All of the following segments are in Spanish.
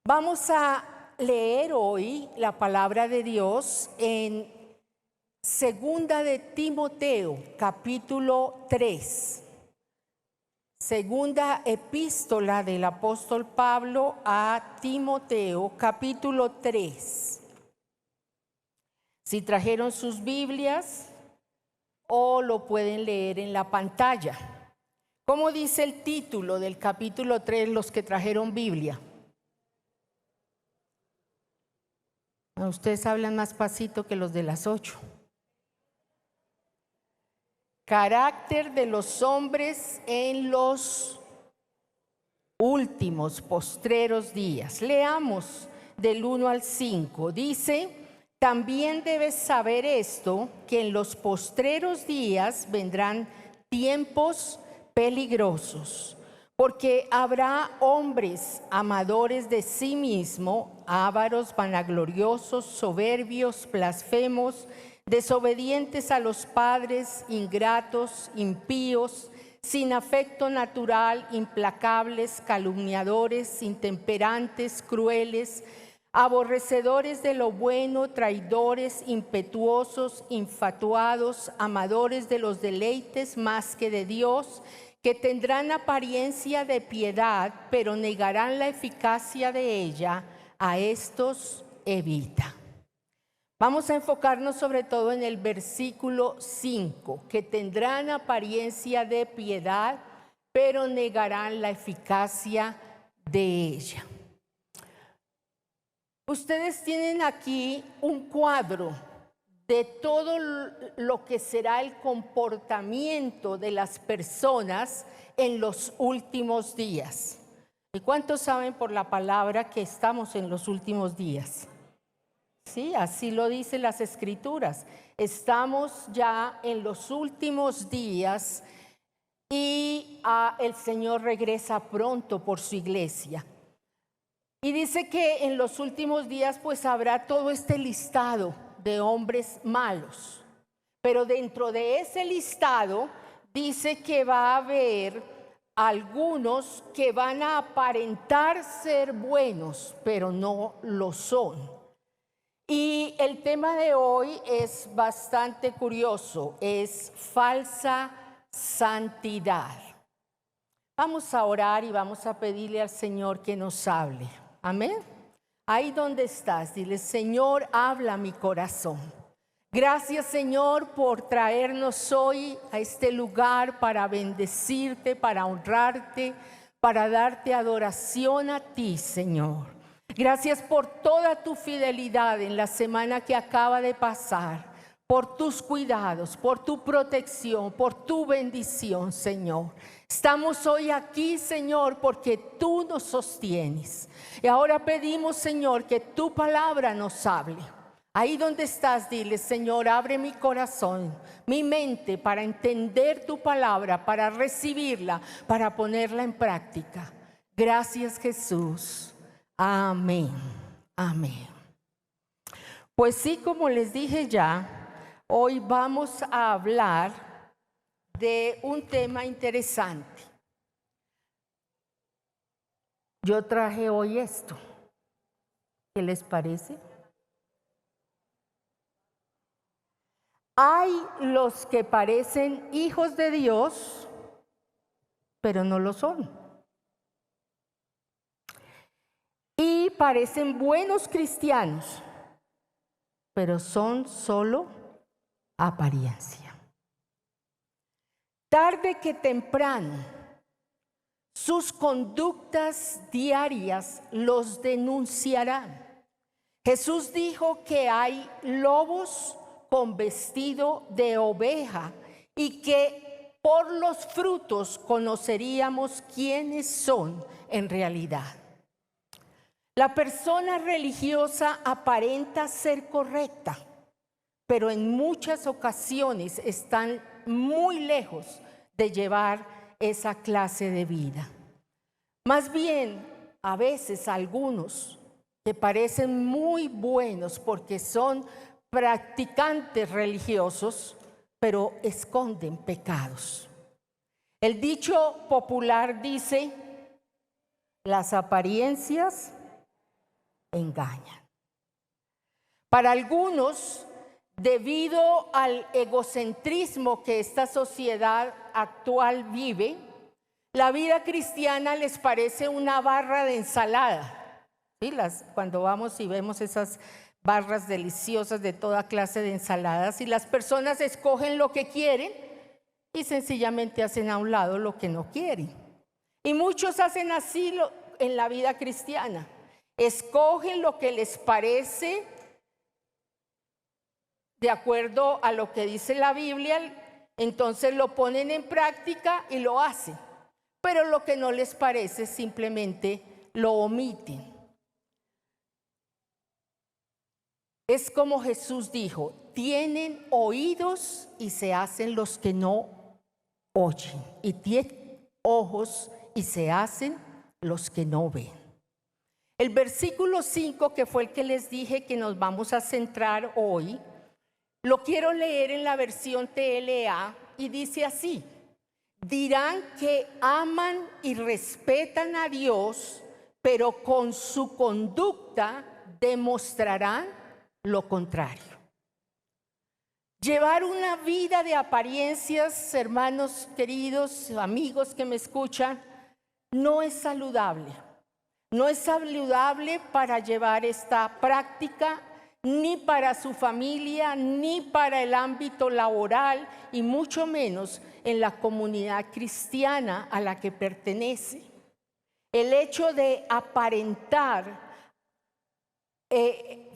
Vamos a leer hoy la palabra de Dios en Segunda de Timoteo, capítulo 3. Segunda epístola del apóstol Pablo a Timoteo, capítulo 3. Si trajeron sus Biblias o lo pueden leer en la pantalla. ¿Cómo dice el título del capítulo 3 los que trajeron Biblia? Ustedes hablan más pasito que los de las 8. Carácter de los hombres en los últimos, postreros días. Leamos del 1 al 5. Dice: también debes saber esto, que en los postreros días vendrán tiempos peligrosos, porque habrá hombres amadores de sí mismo, ávaros, vanagloriosos, soberbios, blasfemos, desobedientes a los padres, ingratos, impíos, sin afecto natural, implacables, calumniadores, intemperantes, crueles, aborrecedores de lo bueno, traidores, impetuosos, infatuados, amadores de los deleites más que de Dios, que tendrán apariencia de piedad, pero negarán la eficacia de ella. A estos evita. Vamos a enfocarnos sobre todo en el versículo 5, que tendrán apariencia de piedad, pero negarán la eficacia de ella. Ustedes tienen aquí un cuadro de todo lo que será el comportamiento de las personas en los últimos días. ¿Y cuántos saben por la palabra que estamos en los últimos días? Sí, así lo dicen las Escrituras. Estamos ya en los últimos días y el Señor regresa pronto por su iglesia. Y dice que en los últimos días pues habrá todo este listado de hombres malos. Pero dentro de ese listado dice que va a haber algunos que van a aparentar ser buenos, pero no lo son. Y el tema de hoy es bastante curioso, es falsa santidad. Vamos a orar y vamos a pedirle al Señor que nos hable. Amén. Ahí donde estás, dile: Señor, habla mi corazón. Gracias, Señor, por traernos hoy a este lugar para bendecirte, para honrarte, para darte adoración a ti, Señor. Gracias por toda tu fidelidad en la semana que acaba de pasar, por tus cuidados, por tu protección, por tu bendición, Señor. Estamos hoy aquí, Señor, porque tú nos sostienes. Y ahora pedimos, Señor, que tu palabra nos hable. Ahí donde estás, dile: Señor, abre mi corazón, mi mente para entender tu palabra, para recibirla, para ponerla en práctica. Gracias, Jesús. Amén. Amén. Pues sí, como les dije ya, hoy vamos a hablar de un tema interesante. Yo traje hoy esto. ¿Qué les parece? Hay los que parecen hijos de Dios, pero no lo son. Y parecen buenos cristianos, pero son solo apariencia. Tarde que temprano, sus conductas diarias los denunciarán. Jesús dijo que hay lobos con vestido de oveja y que por los frutos conoceríamos quiénes son en realidad. La persona religiosa aparenta ser correcta, pero en muchas ocasiones están muy lejos de llevar esa clase de vida. Más bien, a veces algunos que parecen muy buenos porque son practicantes religiosos, pero esconden pecados. El dicho popular dice: las apariencias engañan. Para algunos, debido al egocentrismo que esta sociedad actual vive, la vida cristiana les parece una barra de ensalada. ¿Sí? Cuando vamos y vemos esas barras deliciosas de toda clase de ensaladas, y las personas escogen lo que quieren y sencillamente hacen a un lado lo que no quieren. Y muchos hacen así en la vida cristiana. Escogen lo que les parece de acuerdo a lo que dice la Biblia, entonces lo ponen en práctica y lo hacen. Pero lo que no les parece simplemente lo omiten. Es como Jesús dijo, tienen oídos y se hacen los que no oyen, y tienen ojos y se hacen los que no ven. El versículo 5, que fue el que les dije que nos vamos a centrar hoy, lo quiero leer en la versión TLA y dice así: dirán que aman y respetan a Dios, pero con su conducta demostrarán lo contrario. Llevar una vida de apariencias, hermanos queridos, amigos que me escuchan, no es saludable. No es saludable para llevar esta práctica, ni para su familia, ni para el ámbito laboral, y mucho menos en la comunidad cristiana a la que pertenece. El hecho de aparentar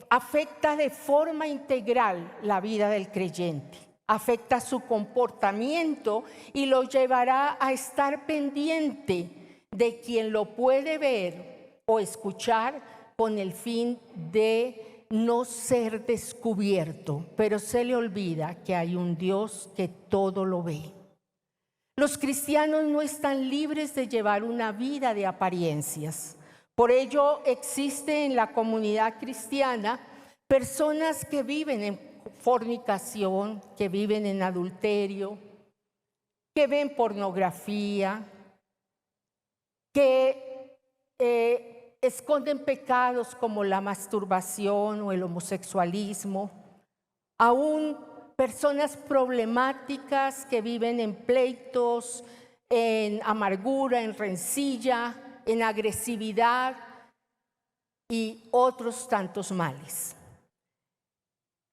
afecta de forma integral la vida del creyente, afecta su comportamiento y lo llevará a estar pendiente de quien lo puede ver o escuchar con el fin de no ser descubierto, pero se le olvida que hay un Dios que todo lo ve. Los cristianos no están libres de llevar una vida de apariencias. Por ello existe en la comunidad cristiana personas que viven en fornicación, que viven en adulterio, que ven pornografía, que esconden pecados como la masturbación o el homosexualismo, aún personas problemáticas que viven en pleitos, en amargura, en rencilla, en agresividad y otros tantos males.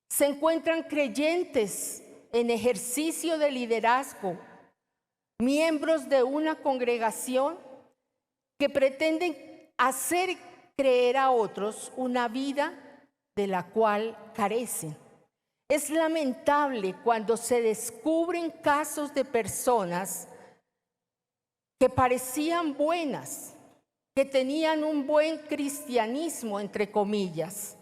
Se encuentran creyentes en ejercicio de liderazgo, miembros de una congregación que pretenden hacer creer a otros una vida de la cual carecen. Es lamentable cuando se descubren casos de personas que parecían buenas, que tenían un buen cristianismo, entre comillas,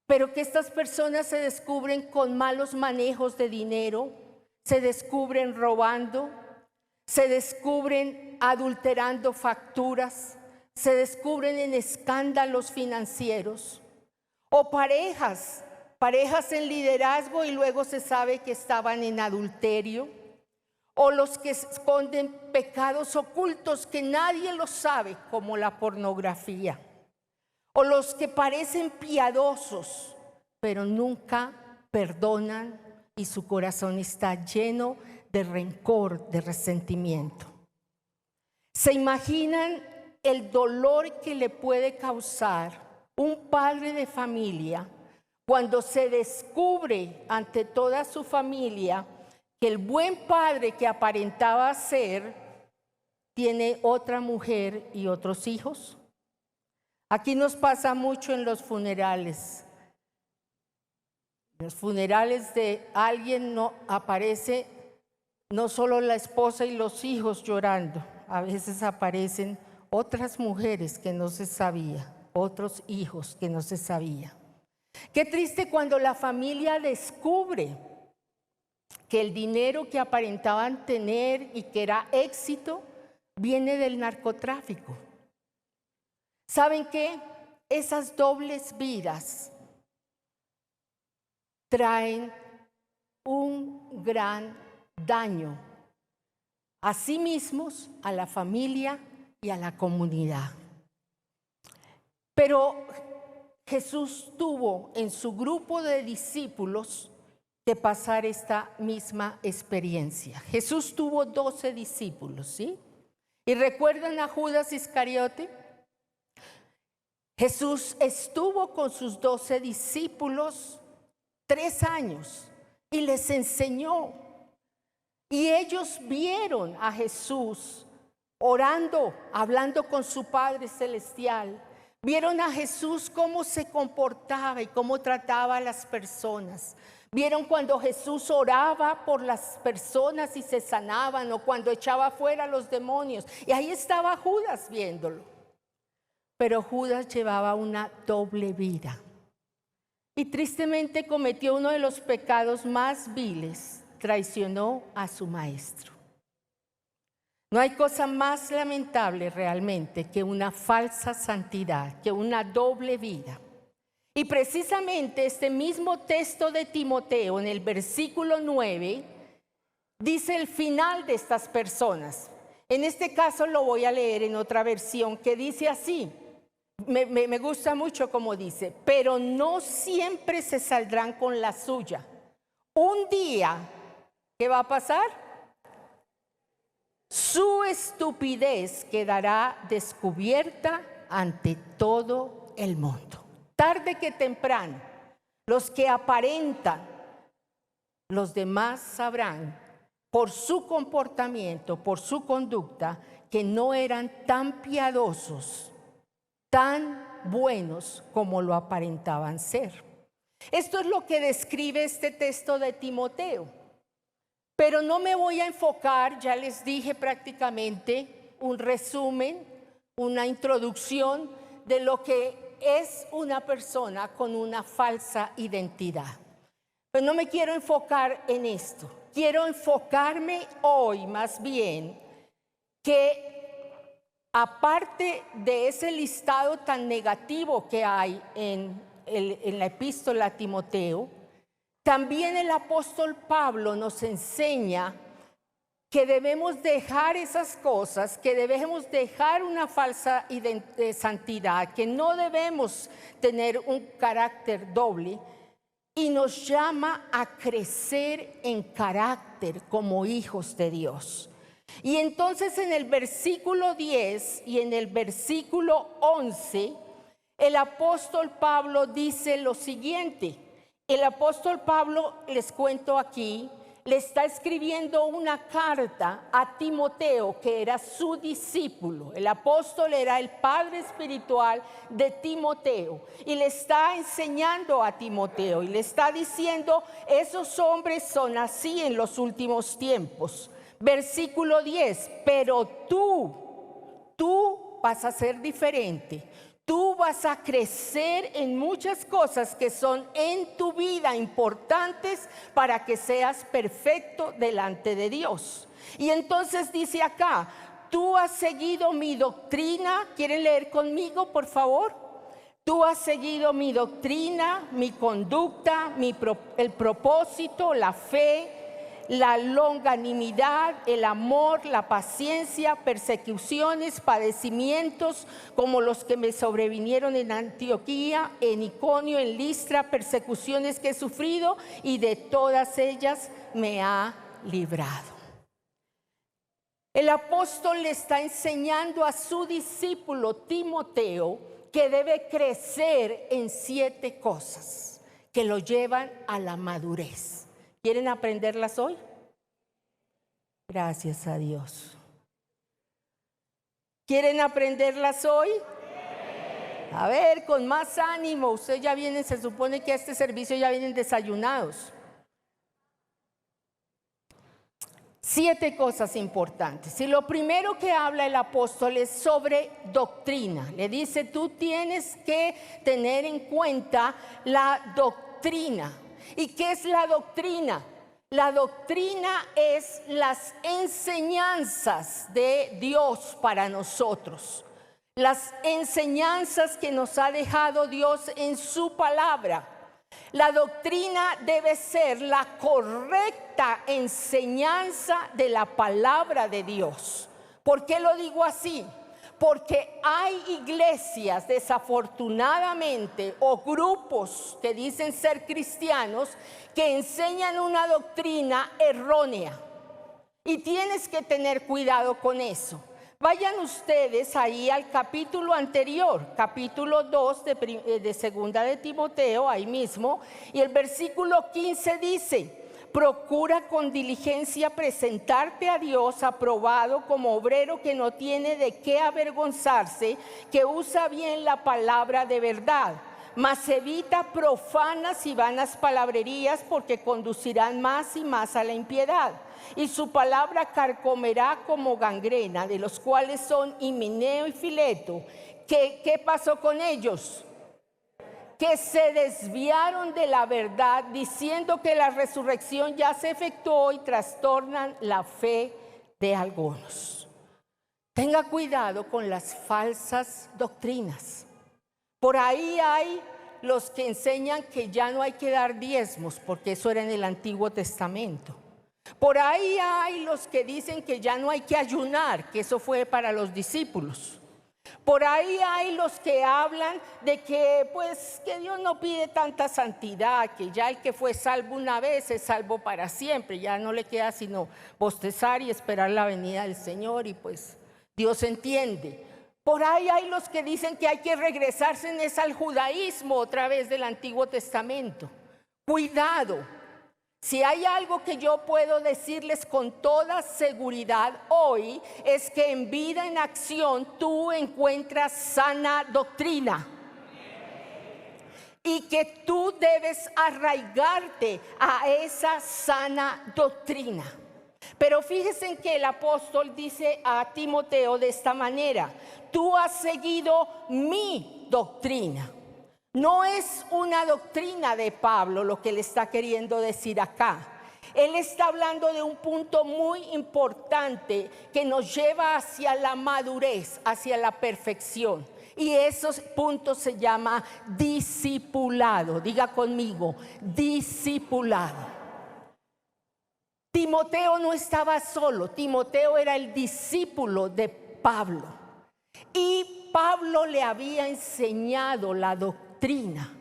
pero que estas personas se descubren con malos manejos de dinero, se descubren robando, se descubren adulterando facturas, se descubren en escándalos financieros, o parejas en liderazgo y luego se sabe que estaban en adulterio, o los que esconden pecados ocultos que nadie los sabe, como la pornografía, o los que parecen piadosos, pero nunca perdonan y su corazón está lleno de rencor, de resentimiento. ¿Se imaginan el dolor que le puede causar un padre de familia cuando se descubre ante toda su familia que el buen padre que aparentaba ser tiene otra mujer y otros hijos? Aquí nos pasa mucho en los funerales. En los funerales de alguien no aparece no solo la esposa y los hijos llorando, a veces aparecen otras mujeres que no se sabía, otros hijos que no se sabía. Qué triste cuando la familia descubre que el dinero que aparentaban tener y que era éxito viene del narcotráfico. ¿Saben qué? Esas dobles vidas traen un gran daño a sí mismos, a la familia y a la comunidad. Pero Jesús tuvo en su grupo de discípulos que pasar esta misma experiencia. Jesús tuvo 12 discípulos, ¿sí? ¿Y recuerdan a Judas Iscariote? Jesús estuvo con sus 12 discípulos 3 años y les enseñó. Y ellos vieron a Jesús orando, hablando con su Padre Celestial. Vieron a Jesús cómo se comportaba y cómo trataba a las personas. Vieron cuando Jesús oraba por las personas y se sanaban, o cuando echaba fuera a los demonios. Y ahí estaba Judas viéndolo. Pero Judas llevaba una doble vida. Y tristemente cometió uno de los pecados más viles: traicionó a su maestro. No hay cosa más lamentable realmente que una falsa santidad, que una doble vida. Y precisamente este mismo texto de Timoteo, en el versículo 9, dice el final de estas personas. En este caso lo voy a leer en otra versión que dice así. Me gusta mucho como dice: pero no siempre se saldrán con la suya. Un día, ¿qué va a pasar? Su estupidez quedará descubierta ante todo el mundo. Tarde que temprano, los que aparentan, los demás sabrán por su comportamiento, por su conducta, que no eran tan piadosos, tan buenos como lo aparentaban ser. Esto es lo que describe este texto de Timoteo. Pero no me voy a enfocar, ya les dije prácticamente un resumen, una introducción de lo que es una persona con una falsa identidad. Pero no me quiero enfocar en esto. Quiero enfocarme hoy más bien que, aparte de ese listado tan negativo que hay en la epístola a Timoteo, también el apóstol Pablo nos enseña que debemos dejar esas cosas, que debemos dejar una falsa santidad, que no debemos tener un carácter doble, y nos llama a crecer en carácter como hijos de Dios. Y entonces en el versículo 10 y en el versículo 11, el apóstol Pablo dice lo siguiente. El apóstol Pablo, les cuento aquí, le está escribiendo una carta a Timoteo, que era su discípulo. El apóstol era el padre espiritual de Timoteo, y le está enseñando a Timoteo y le está diciendo: esos hombres son así en los últimos tiempos. Versículo 10, pero tú vas a ser diferente. Tú vas a crecer en muchas cosas que son en tu vida importantes para que seas perfecto delante de Dios. Y entonces dice acá: tú has seguido mi doctrina. ¿Quieren leer conmigo, por favor? Tú has seguido mi doctrina, mi conducta, el propósito, la fe, la longanimidad, el amor, la paciencia, persecuciones, padecimientos como los que me sobrevinieron en Antioquía, en Iconio, en Listra, persecuciones que he sufrido, y de todas ellas me ha librado. El apóstol le está enseñando a su discípulo Timoteo que debe crecer en 7 cosas que lo llevan a la madurez. ¿Quieren aprenderlas hoy? Gracias a Dios. ¿Quieren aprenderlas hoy? A ver, con más ánimo. Ustedes ya vienen, se supone que a este servicio ya vienen desayunados. 7 cosas importantes. Y lo primero que habla el apóstol es sobre doctrina. Le dice: tú tienes que tener en cuenta la doctrina. ¿Y qué es la doctrina? La doctrina es las enseñanzas de Dios para nosotros. Las enseñanzas que nos ha dejado Dios en su palabra. La doctrina debe ser la correcta enseñanza de la palabra de Dios. ¿Por qué lo digo así? Porque hay iglesias, desafortunadamente, o grupos que dicen ser cristianos, que enseñan una doctrina errónea. Y tienes que tener cuidado con eso. Vayan ustedes ahí al capítulo anterior, capítulo 2 de Segunda de Timoteo, ahí mismo, y el versículo 15 dice: procura con diligencia presentarte a Dios aprobado como obrero que no tiene de qué avergonzarse, que usa bien la palabra de verdad. Mas evita profanas y vanas palabrerías, porque conducirán más y más a la impiedad. Y su palabra carcomerá como gangrena, de los cuales son Himeneo y Fileto. ¿Qué pasó con ellos? Que se desviaron de la verdad, diciendo que la resurrección ya se efectuó, y trastornan la fe de algunos. Tenga cuidado con las falsas doctrinas. Por ahí hay los que enseñan que ya no hay que dar diezmos, porque eso era en el Antiguo Testamento. Por ahí hay los que dicen que ya no hay que ayunar, que eso fue para los discípulos. Por ahí hay los que hablan de que que Dios no pide tanta santidad, que ya el que fue salvo una vez es salvo para siempre, ya no le queda sino bostezar y esperar la venida del Señor, y pues Dios entiende. Por ahí hay los que dicen que hay que regresarse al judaísmo otra vez del Antiguo Testamento. Cuidado. Si hay algo que yo puedo decirles con toda seguridad hoy, es que en Vida en Acción tú encuentras sana doctrina. Y que tú debes arraigarte a esa sana doctrina. Pero fíjense en que el apóstol dice a Timoteo de esta manera: tú has seguido mi doctrina. No es una doctrina de Pablo lo que le está queriendo decir acá. Él está hablando de un punto muy importante que nos lleva hacia la madurez, hacia la perfección. Y esos puntos se llama discipulado. Diga conmigo, discipulado. Timoteo no estaba solo, Timoteo era el discípulo de Pablo. Y Pablo le había enseñado la doctrina.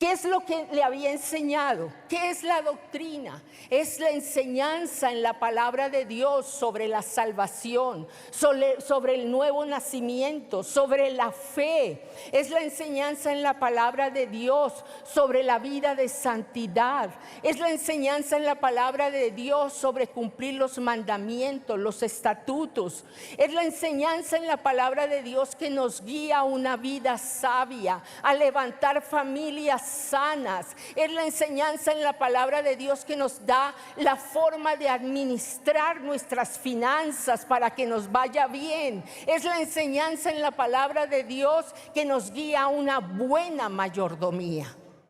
¿Qué es lo que le había enseñado? ¿Qué es la doctrina? Es la enseñanza en la palabra de Dios sobre la salvación, sobre el nuevo nacimiento, sobre la fe. Es la enseñanza en la palabra de Dios sobre la vida de santidad. Es la enseñanza en la palabra de Dios sobre cumplir los mandamientos, los estatutos. Es la enseñanza en la palabra de Dios que nos guía a una vida sabia, a levantar familias sanas. Es la enseñanza en la palabra de Dios que nos da la forma de administrar nuestras finanzas para que nos vaya bien. Es la enseñanza en la palabra de Dios que nos guía a una buena mayordomía.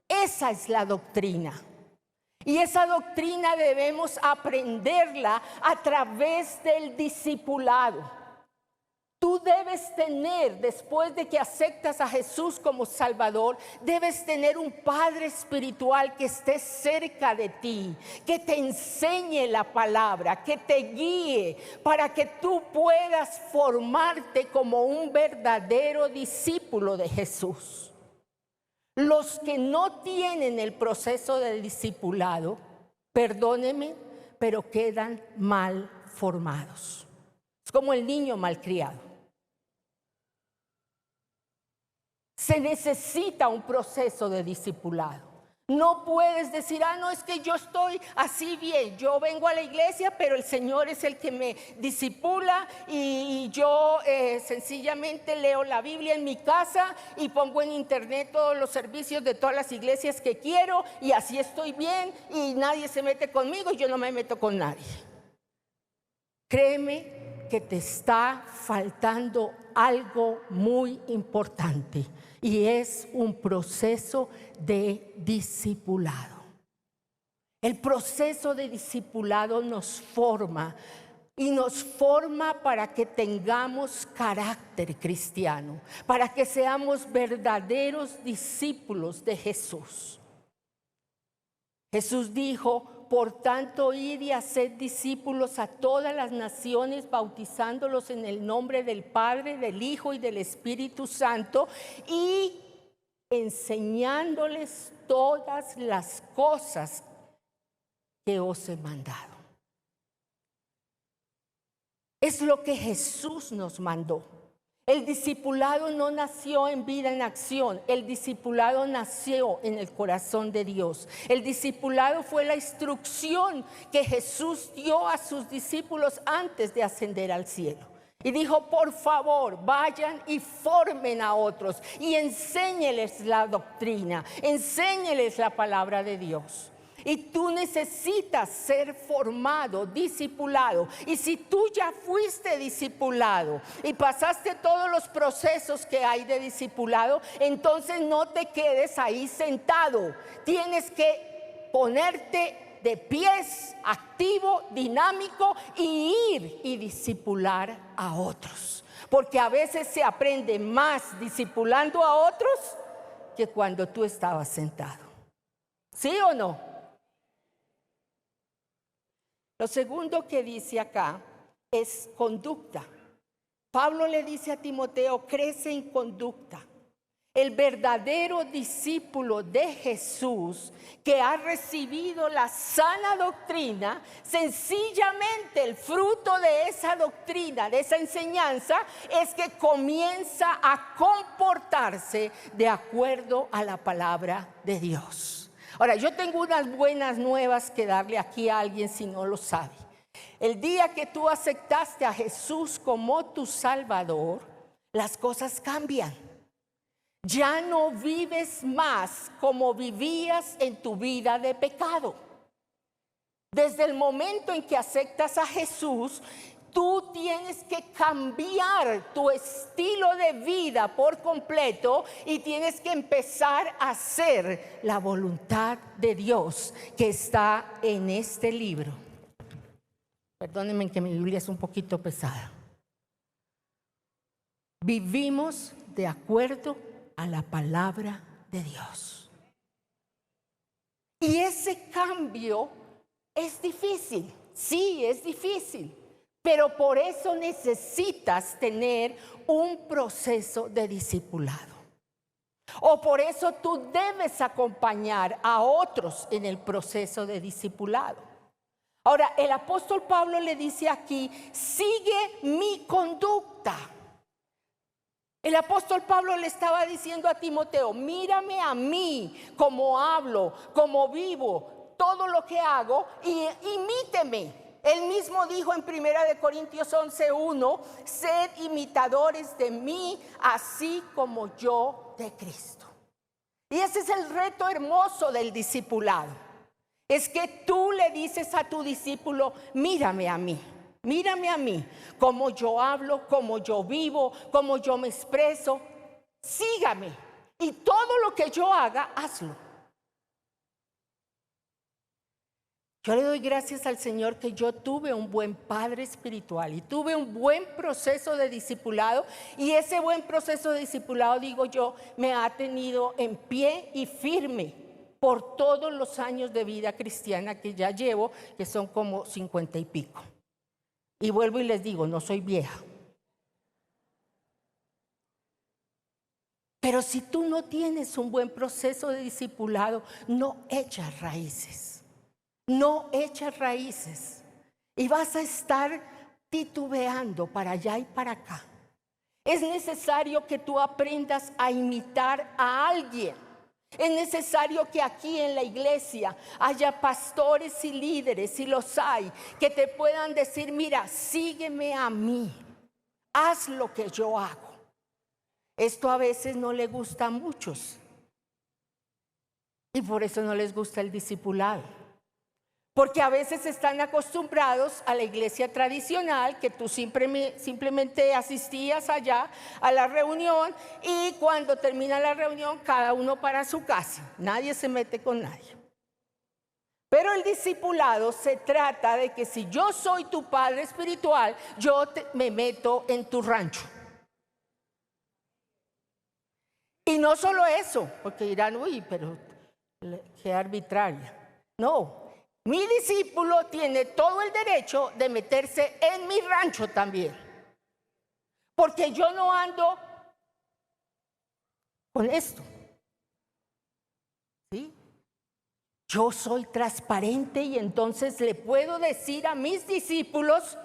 Esa es la doctrina. Y esa doctrina debemos aprenderla a través del discipulado. Tú debes tener, después de que aceptas a Jesús como Salvador, debes tener un Padre espiritual que esté cerca de ti, que te enseñe la palabra, que te guíe para que tú puedas formarte como un verdadero discípulo de Jesús. Los que no tienen el proceso del discipulado, perdónenme, pero quedan mal formados. Es como el niño malcriado. Se necesita un proceso de discipulado. No puedes decir, no, es que yo estoy así bien, yo vengo a la iglesia, pero el Señor es el que me discipula y yo sencillamente leo la Biblia en mi casa y pongo en internet todos los servicios de todas las iglesias que quiero y así estoy bien y nadie se mete conmigo y yo no me meto con nadie. Créeme que te está faltando algo muy importante. Y es un proceso de discipulado. El proceso de discipulado nos forma y nos forma para que tengamos carácter cristiano, para que seamos verdaderos discípulos de Jesús. Jesús dijo, Por tanto, id y haced discípulos a todas las naciones, bautizándolos en el nombre del Padre, del Hijo y del Espíritu Santo, y enseñándoles todas las cosas que os he mandado. Es lo que Jesús nos mandó. El discipulado no nació en Vida en Acción, el discipulado nació en el corazón de Dios. El discipulado fue la instrucción que Jesús dio a sus discípulos antes de ascender al cielo. Y dijo, por favor, vayan y formen a otros y enséñeles la doctrina, enséñeles la palabra de Dios. Y tú necesitas ser formado, discipulado. Y si tú ya fuiste discipulado y pasaste todos los procesos que hay de discipulado, entonces no te quedes ahí sentado. Tienes que ponerte de pies, activo, dinámico, y ir y discipular a otros. Porque a veces se aprende más discipulando a otros que cuando tú estabas sentado. ¿Sí o no? Lo segundo que dice acá es conducta. Pablo le dice a Timoteo, crece en conducta. El verdadero discípulo de Jesús que ha recibido la sana doctrina, sencillamente el fruto de esa doctrina, de esa enseñanza, es que comienza a comportarse de acuerdo a la palabra de Dios. Ahora, yo tengo unas buenas nuevas que darle aquí a alguien si no lo sabe. El día que tú aceptaste a Jesús como tu Salvador, las cosas cambian. Ya no vives más como vivías en tu vida de pecado. Desde el momento en que aceptas a Jesús, tú tienes que cambiar tu estilo de vida por completo y tienes que empezar a hacer la voluntad de Dios que está en este libro. Perdónenme que mi Biblia es un poquito pesada. Vivimos de acuerdo a la palabra de Dios. Y ese cambio es difícil, sí, es difícil. Pero por eso necesitas tener un proceso de discipulado. O por eso tú debes acompañar a otros en el proceso de discipulado. Ahora, el apóstol Pablo le dice aquí, sigue mi conducta. El apóstol Pablo le estaba diciendo a Timoteo, mírame a mí, cómo hablo, cómo vivo, todo lo que hago, y imíteme. Él mismo dijo en 1 Corintios 11:1, sed imitadores de mí, así como yo de Cristo. Y ese es el reto hermoso del discipulado. Es que tú le dices a tu discípulo, mírame a mí, cómo yo hablo, cómo yo vivo, cómo yo me expreso. Sígame y todo lo que yo haga, hazlo. Yo le doy gracias al Señor que yo tuve un buen padre espiritual y tuve un buen proceso de discipulado, y ese buen proceso de discipulado, digo yo, me ha tenido en pie y firme por todos los años de vida cristiana que ya llevo, que son como 50 y pico. Y vuelvo y les digo, no soy vieja. Pero si tú no tienes un buen proceso de discipulado, no echas raíces. No echas raíces y vas a estar titubeando para allá y para acá. Es necesario que tú aprendas a imitar a alguien. Es necesario que aquí en la iglesia haya pastores y líderes, y los hay, que te puedan decir, mira, sígueme a mí, haz lo que yo hago. Esto a veces no le gusta a muchos y por eso no les gusta el discipulado. Porque a veces están acostumbrados a la iglesia tradicional, que tú simplemente asistías allá a la reunión, y cuando termina la reunión cada uno para su casa, nadie se mete con nadie. Pero el discipulado se trata de que si yo soy tu padre espiritual, yo me meto en tu rancho. Y no solo eso, porque dirán, uy, pero qué arbitraria. No. Mi discípulo tiene todo el derecho de meterse en mi rancho también. Porque yo no ando con esto. ¿Sí? Yo soy transparente y entonces le puedo decir a mis discípulos,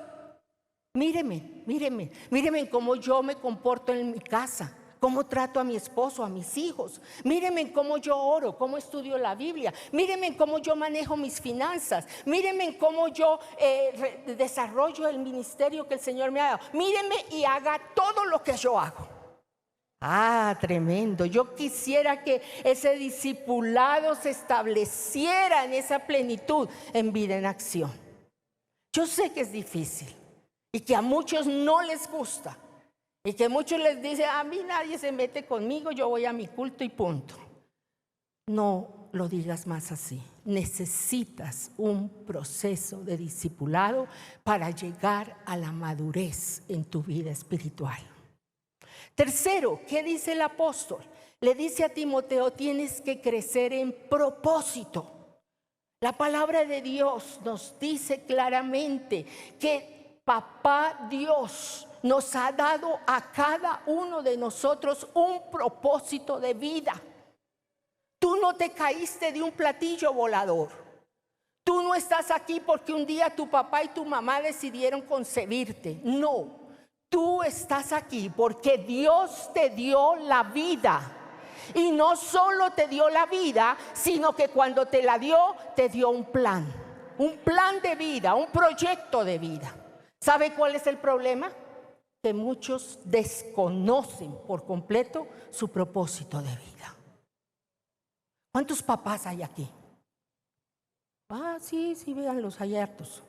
míreme cómo yo me comporto en mi casa, cómo trato a mi esposo, a mis hijos. Mírenme cómo yo oro, cómo estudio la Biblia. Mírenme cómo yo manejo mis finanzas. Mírenme cómo yo desarrollo el ministerio que el Señor me ha dado. Mírenme y haga todo lo que yo hago. Ah, tremendo. Yo quisiera que ese discipulado se estableciera en esa plenitud en vida en acción. Yo sé que es difícil y que a muchos no les gusta y que muchos les dicen, a mí nadie se mete conmigo, yo voy a mi culto y punto. No lo digas más así. Necesitas un proceso de discipulado para llegar a la madurez en tu vida espiritual. Tercero, ¿qué dice el apóstol? Le dice a Timoteo, tienes que crecer en propósito. La palabra de Dios nos dice claramente que Papá Dios nos ha dado a cada uno de nosotros un propósito de vida. Tú no te caíste de un platillo volador. Tú no estás aquí porque un día tu papá y tu mamá decidieron concebirte. No. Tú estás aquí porque Dios te dio la vida. Y no solo te dio la vida, sino que cuando te la dio, te dio un plan de vida, un proyecto de vida. ¿Sabe cuál es el problema? Que muchos desconocen por completo su propósito de vida. ¿Cuántos papás hay aquí? Ah, sí, véanlos, hay hartos.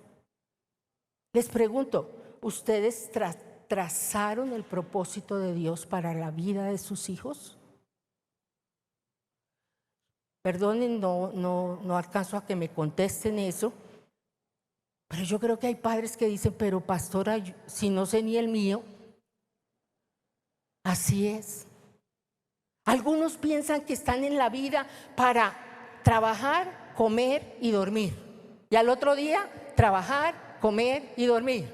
Les pregunto, ¿ustedes trazaron el propósito de Dios para la vida de sus hijos? Perdonen, no alcanzo a que me contesten eso, pero yo creo que hay padres que dicen, pero pastora, si no sé ni el mío. Así es. Algunos piensan que están en la vida para trabajar, comer y dormir. Y al otro día, trabajar, comer y dormir.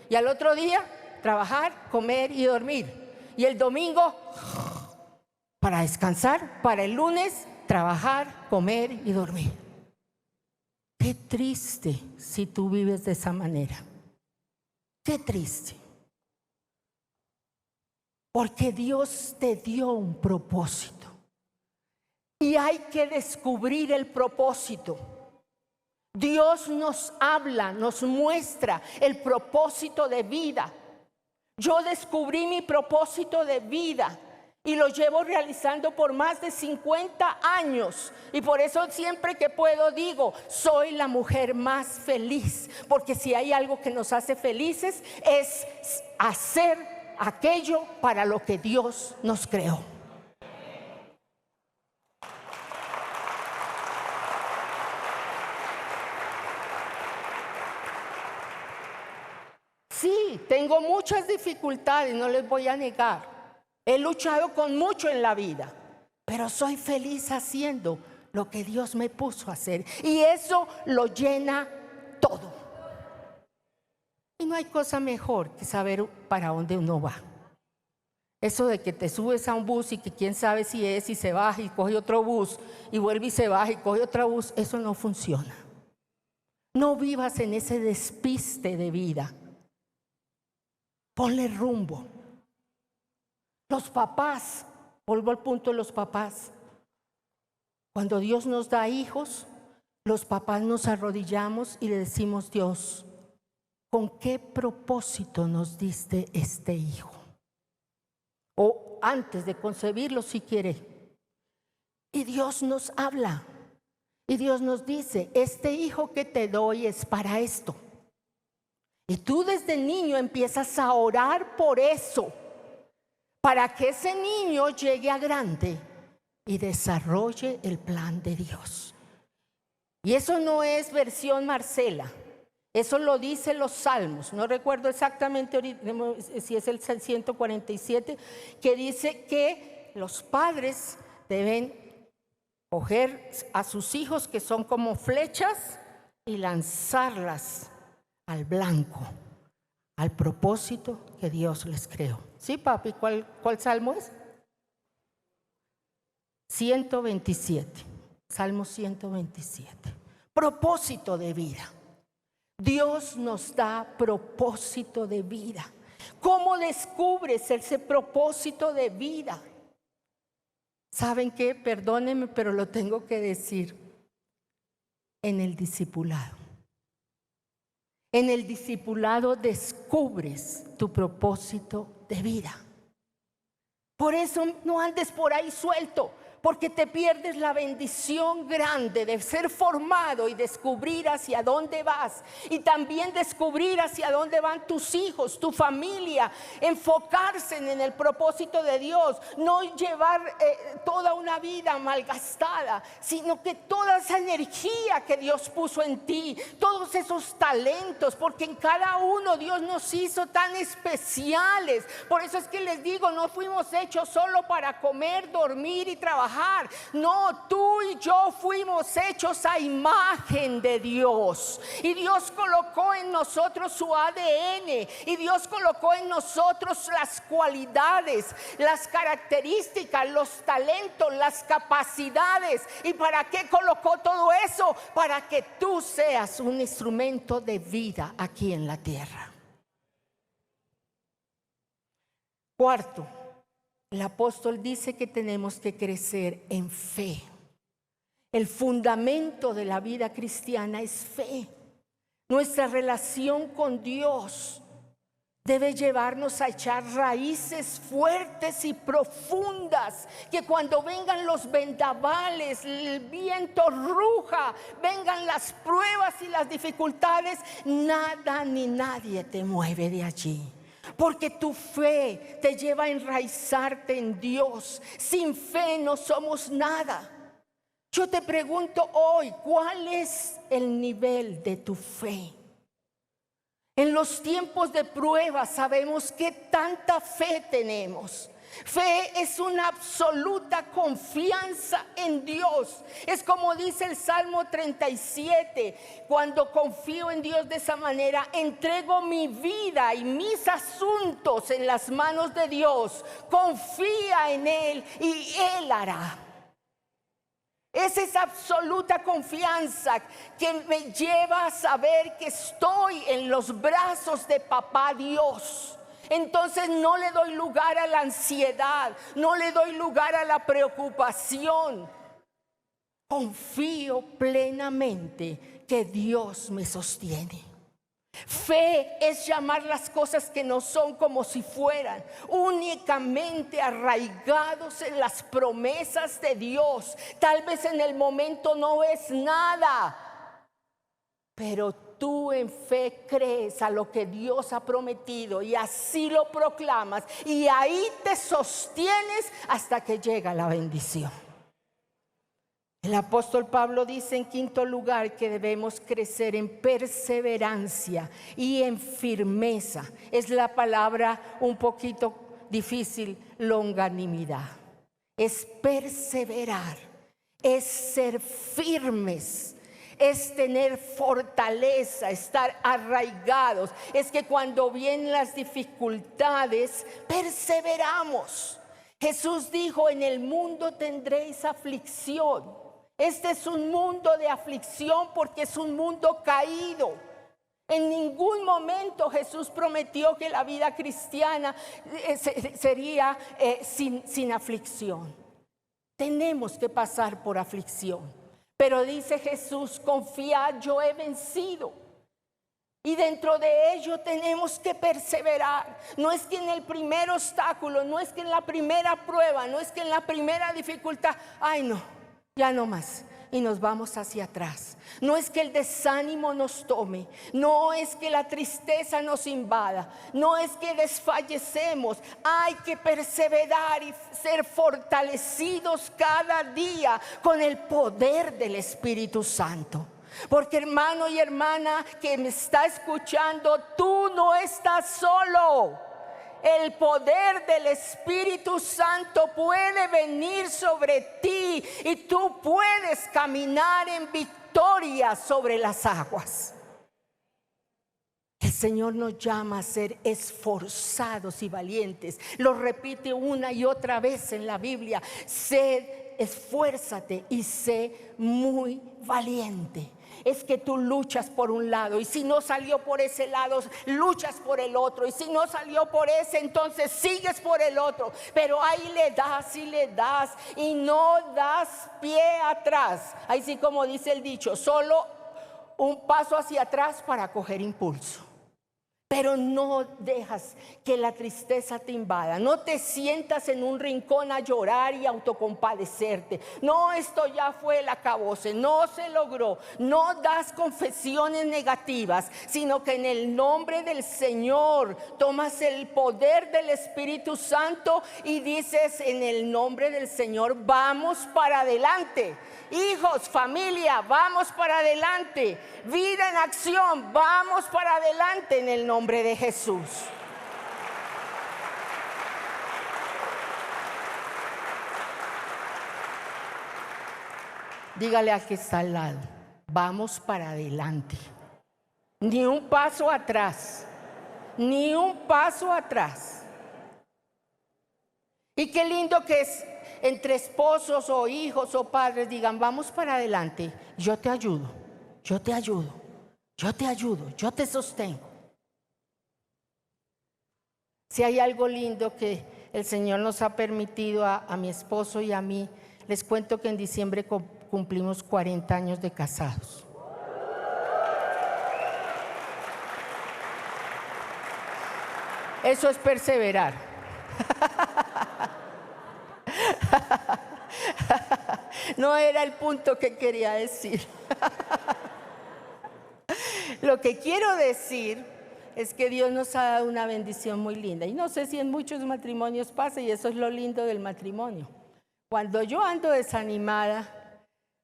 Y al otro día, trabajar, comer y dormir. Y el domingo, para descansar, para el lunes, trabajar, comer y dormir. Qué triste si tú vives de esa manera. Qué triste. Porque Dios te dio un propósito. Y hay que descubrir el propósito. Dios nos habla, nos muestra el propósito de vida. Yo descubrí mi propósito de vida y lo llevo realizando por más de 50 años. Y por eso siempre que puedo digo, soy la mujer más feliz. Porque si hay algo que nos hace felices es hacer aquello para lo que Dios nos creó. Sí, tengo muchas dificultades, no les voy a negar. He luchado con mucho en la vida, pero soy feliz haciendo lo que Dios me puso a hacer. Y eso lo llena todo. Y no hay cosa mejor que saber para dónde uno va. Eso de que te subes a un bus y que quién sabe si es, y se baja y coge otro bus, y vuelve y se baja y coge otro bus, eso no funciona. No vivas en ese despiste de vida. Ponle rumbo. Los papás, vuelvo al punto de los papás. Cuando Dios nos da hijos, los papás nos arrodillamos y le decimos, Dios, ¿con qué propósito nos diste este hijo? O antes de concebirlo, si quiere. Y Dios nos habla. Y Dios nos dice, este hijo que te doy es para esto. Y tú desde niño empiezas a orar por eso, para que ese niño llegue a grande y desarrolle el plan de Dios. Y eso no es versión Marcela, eso lo dicen los Salmos. No recuerdo exactamente si es el 147, que dice que los padres deben coger a sus hijos que son como flechas y lanzarlas al blanco, al propósito que Dios les creó. ¿Sí, papi? ¿Cuál salmo es? 127. Salmo 127. Propósito de vida. Dios nos da propósito de vida. ¿Cómo descubres ese propósito de vida? ¿Saben qué? Perdónenme, pero lo tengo que decir. En el discipulado. En el discipulado descubres tu propósito de vida. Por eso no andes por ahí suelto, porque te pierdes la bendición grande de ser formado y descubrir hacia dónde vas, y también descubrir hacia dónde van tus hijos, tu familia, enfocarse en el propósito de Dios, no llevar toda una vida malgastada, sino que toda esa energía que Dios puso en ti, todos esos talentos, porque en cada uno Dios nos hizo tan especiales. Por eso es que les digo, no fuimos hechos solo para comer, dormir y trabajar. No, tú y yo fuimos hechos a imagen de Dios, y Dios colocó en nosotros su ADN, y Dios colocó en nosotros las cualidades, las características, los talentos, las capacidades. ¿Y para qué colocó todo eso? Para que tú seas un instrumento de vida aquí en la tierra. Cuarto, el apóstol dice que tenemos que crecer en fe. El fundamento de la vida cristiana es fe. Nuestra relación con Dios debe llevarnos a echar raíces fuertes y profundas, que cuando vengan los vendavales, el viento ruja, vengan las pruebas y las dificultades, nada ni nadie te mueve de allí. Porque tu fe te lleva a enraizarte en Dios. Sin fe no somos nada. Yo te pregunto hoy, ¿cuál es el nivel de tu fe? En los tiempos de prueba sabemos qué tanta fe tenemos. Fe es una absoluta confianza en Dios. Es como dice el Salmo 37, cuando confío en Dios de esa manera, entrego mi vida y mis asuntos en las manos de Dios. Confía en Él y Él hará. Es esa absoluta confianza que me lleva a saber que estoy en los brazos de Papá Dios. Entonces no le doy lugar a la ansiedad, no le doy lugar a la preocupación. Confío plenamente que Dios me sostiene. Fe es llamar las cosas que no son como si fueran, únicamente arraigados en las promesas de Dios. Tal vez en el momento no ves nada, pero tú en fe crees a lo que Dios ha prometido y así lo proclamas, y ahí te sostienes hasta que llega la bendición. El apóstol Pablo dice en quinto lugar que debemos crecer en perseverancia y en firmeza. Es la palabra un poquito difícil, longanimidad. Es perseverar, es ser firmes, es tener fortaleza, estar arraigados. Es que cuando vienen las dificultades, perseveramos. Jesús dijo, en el mundo tendréis aflicción. Este es un mundo de aflicción porque es un mundo caído. En ningún momento Jesús prometió que la vida cristiana sería sin aflicción. Tenemos que pasar por aflicción. Pero dice Jesús, confiad, yo he vencido. Y dentro de ello tenemos que perseverar. No es que en el primer obstáculo, no es que en la primera prueba, no es que en la primera dificultad, ay no, ya no más, y nos vamos hacia atrás. No es que el desánimo nos tome, no es que la tristeza nos invada, no es que desfallecemos. Hay que perseverar y ser fortalecidos cada día con el poder del Espíritu Santo. Porque hermano y hermana que me está escuchando, tú no estás solo. El poder del Espíritu Santo puede venir sobre ti y tú puedes caminar en victoria victoria sobre las aguas. El Señor nos llama a ser esforzados y valientes. Lo repite una y otra vez en la Biblia. Esfuérzate y sé muy valiente. Es que tú luchas por un lado, y si no salió por ese lado, luchas por el otro, y si no salió por ese, entonces sigues por el otro, pero ahí le das y no das pie atrás. Ahí sí, como dice el dicho, solo un paso hacia atrás para coger impulso. Pero no dejas que la tristeza te invada. No te sientas en un rincón a llorar y autocompadecerte. No, esto ya fue el acabose, no se logró. No das confesiones negativas, sino que en el nombre del Señor tomas el poder del Espíritu Santo y dices: en el nombre del Señor vamos para adelante. Hijos, familia, vamos para adelante. Vida en acción, vamos para adelante en el nombre de Jesús. Dígale al que está al lado: vamos para adelante. Ni un paso atrás, ni un paso atrás. Y qué lindo que es entre esposos o hijos o padres digan: vamos para adelante, yo te ayudo, yo te ayudo, yo te ayudo, yo te sostengo. Si hay algo lindo que el Señor nos ha permitido a mi esposo y a mí, les cuento que en diciembre cumplimos 40 años de casados. Eso es perseverar. No era el punto que quería decir. Lo que quiero decir es que Dios nos ha dado una bendición muy linda. Y no sé si en muchos matrimonios pasa, y eso es lo lindo del matrimonio. Cuando yo ando desanimada,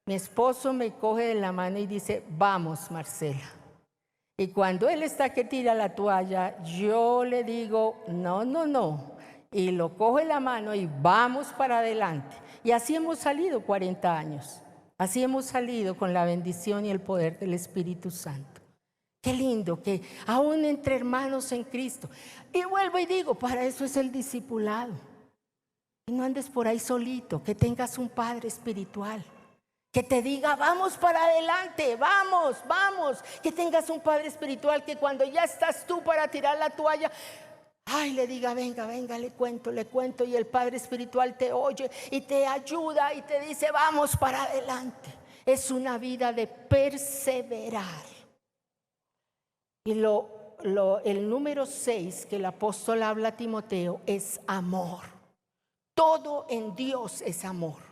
mi esposo me coge de la mano y dice: vamos, Marcela. Y cuando él está que tira la toalla, yo le digo: no, no, no. Y lo cojo de la mano y vamos para adelante. Y así hemos salido 40 años. Así hemos salido con la bendición y el poder del Espíritu Santo. Qué lindo que aún entre hermanos en Cristo. Y vuelvo y digo, para eso es el discipulado. Que no andes por ahí solito, que tengas un padre espiritual. Que te diga: vamos para adelante, vamos, vamos. Que tengas un padre espiritual que cuando ya estás tú para tirar la toalla, le diga: venga, venga, le cuento, y el Padre Espiritual te oye y te ayuda y te dice: vamos para adelante. Es una vida de perseverar. Y el número 6 que el apóstol habla a Timoteo es amor. Todo en Dios es amor.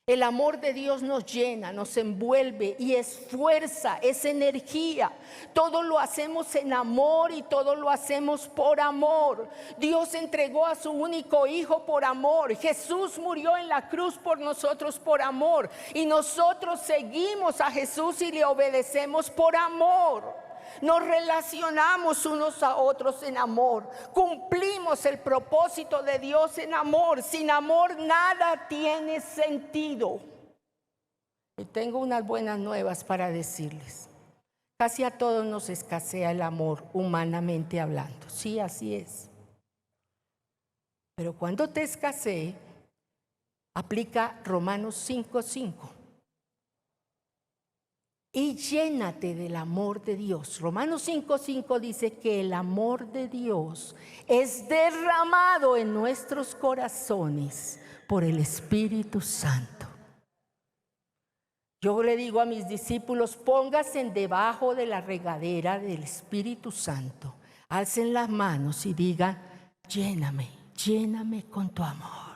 El amor de Dios nos llena, nos envuelve y es fuerza, es energía. Todo lo hacemos en amor y todo lo hacemos por amor. Dios entregó a su único hijo por amor. Jesús murió en la cruz por nosotros por amor. Y nosotros seguimos a Jesús y le obedecemos por amor. Nos relacionamos unos a otros en amor. Cumplimos el propósito de Dios en amor. Sin amor nada tiene sentido. Y tengo unas buenas nuevas para decirles. Casi a todos nos escasea el amor, humanamente hablando. Sí, así es. Pero cuando te escasee, aplica Romanos 5:5. Y llénate del amor de Dios. Romanos 5:5 dice que el amor de Dios es derramado en nuestros corazones por el Espíritu Santo. Yo le digo a mis discípulos: pónganse debajo de la regadera del Espíritu Santo, alcen las manos y digan: lléname, lléname con tu amor.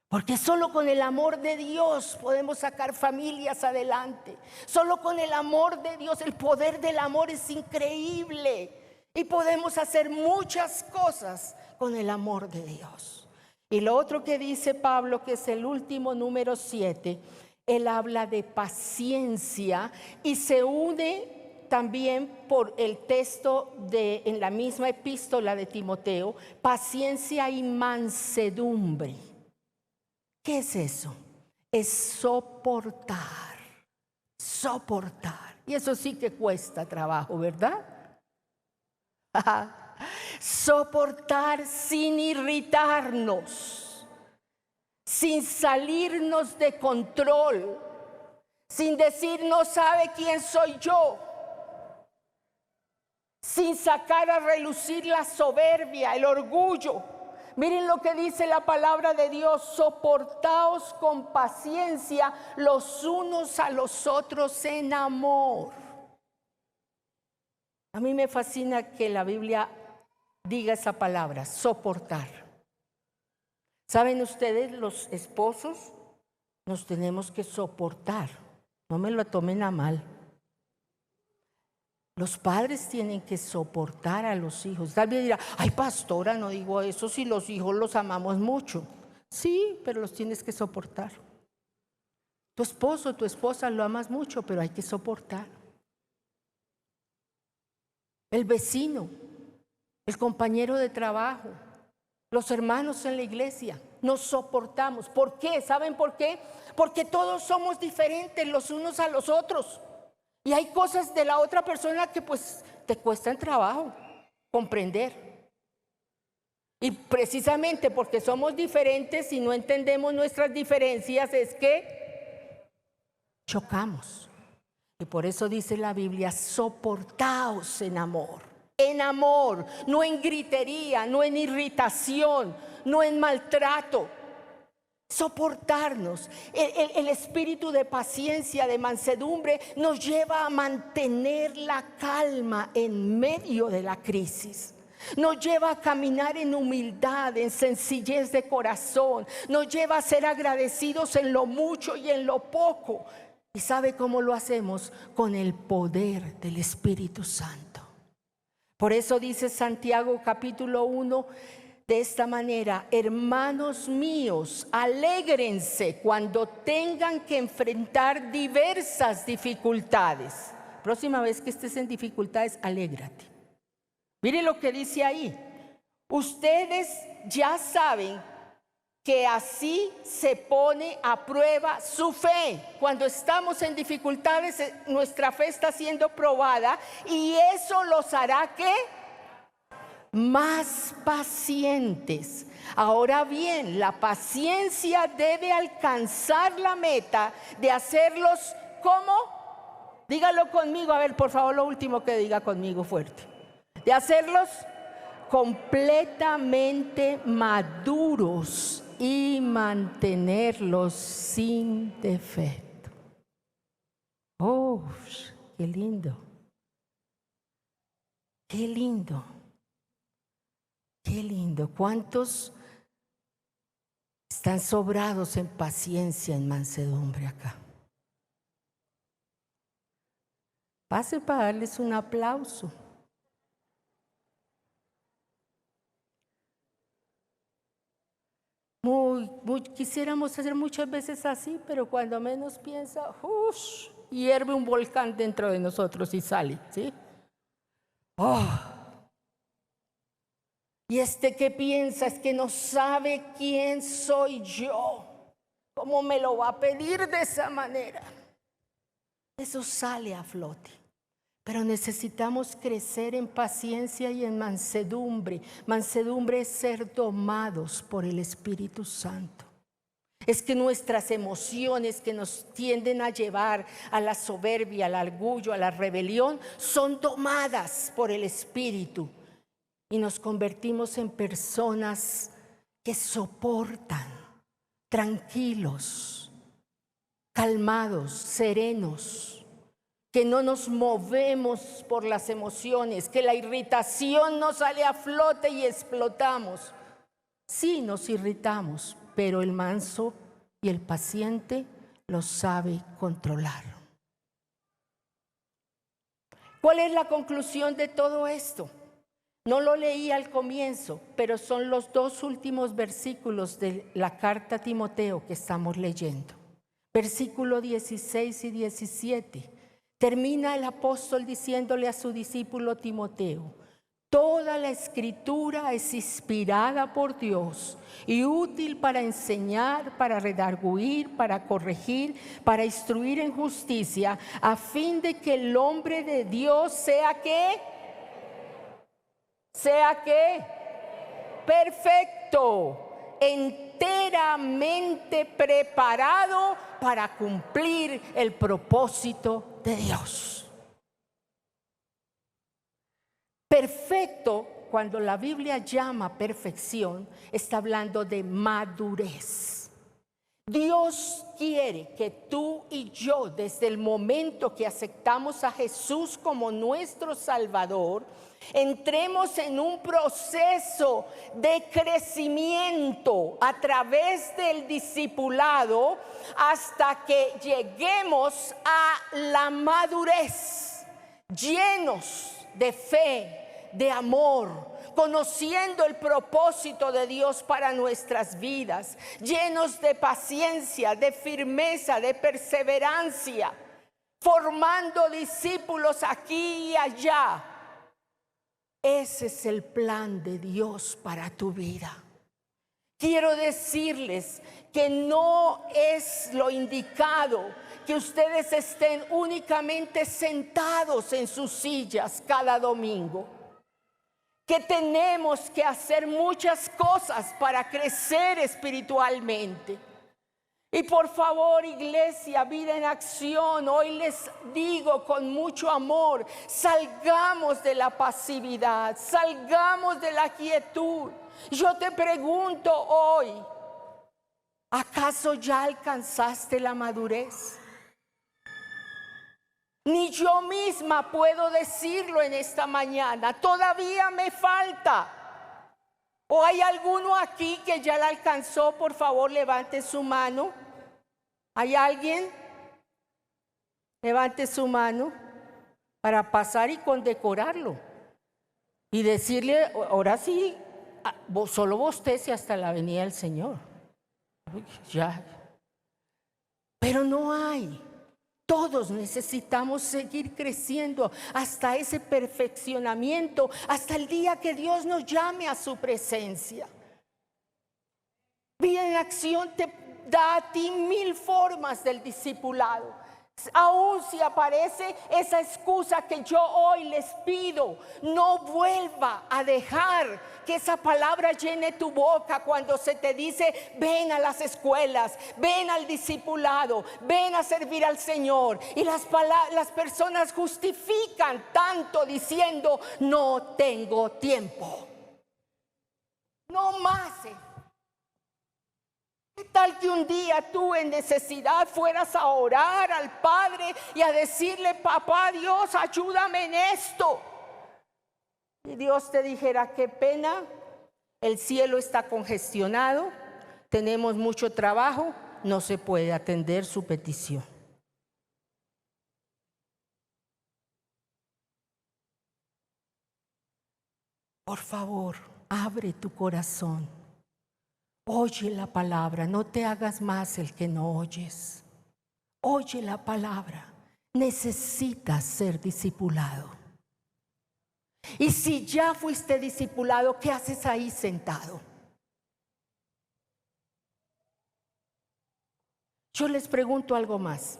Porque solo con el amor de Dios podemos sacar familias adelante. Solo con el amor de Dios, el poder del amor es increíble. Y podemos hacer muchas cosas con el amor de Dios. Y lo otro que dice Pablo, que es el último, número 7, él habla de paciencia y se une también por el texto en la misma epístola de Timoteo, paciencia y mansedumbre. ¿Qué es eso? Es soportar soportar. Y eso sí que cuesta trabajo, ¿verdad? Soportar sin irritarnos, sin salirnos de control, sin decir no sabe quién soy yo, sin sacar a relucir la soberbia, el orgullo. Miren lo que dice la palabra de Dios: soportaos con paciencia los unos a los otros en amor. A mí me fascina que la Biblia diga esa palabra, soportar. ¿Saben ustedes, los esposos nos tenemos que soportar? No me lo tomen a mal. Los padres tienen que soportar a los hijos. Tal vez dirá, ay pastora, no digo eso si los hijos los amamos mucho. Sí, pero los tienes que soportar. Tu esposo, tu esposa lo amas mucho, pero hay que soportar. El vecino, el compañero de trabajo, los hermanos en la iglesia, nos soportamos. ¿Por qué? ¿Saben por qué? Porque todos somos diferentes los unos a los otros. Y hay cosas de la otra persona que pues te cuestan trabajo comprender. Y precisamente porque somos diferentes y no entendemos nuestras diferencias es que chocamos. Y por eso dice la Biblia, soportaos en amor, no en gritería, no en irritación, no en maltrato. Soportarnos. El espíritu de paciencia, de mansedumbre, nos lleva a mantener la calma en medio de la crisis. Nos lleva a caminar en humildad, en sencillez de corazón. Nos lleva a ser agradecidos en lo mucho y en lo poco. ¿Y sabe cómo lo hacemos? Con el poder del Espíritu Santo. Por eso dice Santiago capítulo 1 de esta manera: hermanos míos, alégrense cuando tengan que enfrentar diversas dificultades. Próxima vez que estés en dificultades, alégrate. Mire lo que dice ahí. Ustedes ya saben que así se pone a prueba su fe. Cuando estamos en dificultades, nuestra fe está siendo probada y eso los hará ¿qué? Más pacientes. Ahora bien, la paciencia debe alcanzar la meta de hacerlos ¿cómo? Dígalo conmigo, a ver, por favor, lo último que diga conmigo fuerte. De hacerlos completamente maduros y mantenerlos sin defecto. ¡Oh, qué lindo! ¡Qué lindo! ¡Qué lindo! ¿Cuántos están sobrados en paciencia, en mansedumbre acá? Pase para darles un aplauso. Quisiéramos hacer muchas veces así, pero cuando menos piensa, hierve un volcán dentro de nosotros y sale, ¿sí? Y que piensa es que no sabe quién soy yo. ¿Cómo me lo va a pedir de esa manera? Eso sale a flote. Pero necesitamos crecer en paciencia y en mansedumbre. Mansedumbre es ser domados por el Espíritu Santo. Es que nuestras emociones que nos tienden a llevar a la soberbia, al orgullo, a la rebelión, son domadas por el Espíritu. Y nos convertimos en personas que soportan, tranquilos, calmados, serenos. Que no nos movemos por las emociones, que la irritación no sale a flote y explotamos. Sí, nos irritamos, pero el manso y el paciente lo sabe controlar. ¿Cuál es la conclusión de todo esto? No lo leí al comienzo, pero son los 2 últimos versículos de la carta a Timoteo que estamos leyendo. Versículo 16 y 17. Termina el apóstol diciéndole a su discípulo Timoteo: Toda la escritura es inspirada por Dios y útil para enseñar, para redarguir, para corregir, para instruir en justicia, a fin de que el hombre de Dios sea ¿qué? Sea ¿qué? Perfecto, enteramente preparado para cumplir el propósito de Dios. Perfecto, cuando la Biblia llama perfección, está hablando de madurez. Dios quiere que tú y yo, desde el momento que aceptamos a Jesús como nuestro Salvador, entremos en un proceso de crecimiento a través del discipulado hasta que lleguemos a la madurez, llenos de fe, de amor, conociendo el propósito de Dios para nuestras vidas, llenos de paciencia, de firmeza, de perseverancia, formando discípulos aquí y allá. Ese es el plan de Dios para tu vida. Quiero decirles que no es lo indicado que ustedes estén únicamente sentados en sus sillas cada domingo, que tenemos que hacer muchas cosas para crecer espiritualmente. Y por favor, iglesia, Vida en Acción, hoy les digo con mucho amor, salgamos de la pasividad, salgamos de la quietud. Yo te pregunto hoy, ¿acaso ya alcanzaste la madurez? Ni yo misma puedo decirlo en esta mañana, todavía me falta. ¿O hay alguno aquí que ya la alcanzó? Por favor, levante su mano. ¿Hay alguien? Levante su mano para pasar y condecorarlo. Y decirle, ahora sí, solo bostece hasta la venida del Señor. Ya. Pero no hay. Todos necesitamos seguir creciendo hasta ese perfeccionamiento, hasta el día que Dios nos llame a su presencia. Vida en Acción te da a ti 1000 formas del discipulado. Aún si aparece esa excusa que yo hoy les pido, no vuelva a dejar que esa palabra llene tu boca cuando se te dice ven a las escuelas, ven al discipulado, ven a servir al Señor. Y las personas justifican tanto diciendo no tengo tiempo. No más. ¿Qué tal que un día tú en necesidad fueras a orar al Padre y a decirle, papá Dios, ayúdame en esto? Y Dios te dijera, qué pena, el cielo está congestionado, tenemos mucho trabajo, no se puede atender su petición. Por favor, abre tu corazón. Oye la palabra, no te hagas más el que no oyes. Oye la palabra, necesitas ser discipulado. Y si ya fuiste discipulado, ¿qué haces ahí sentado? Yo les pregunto algo más.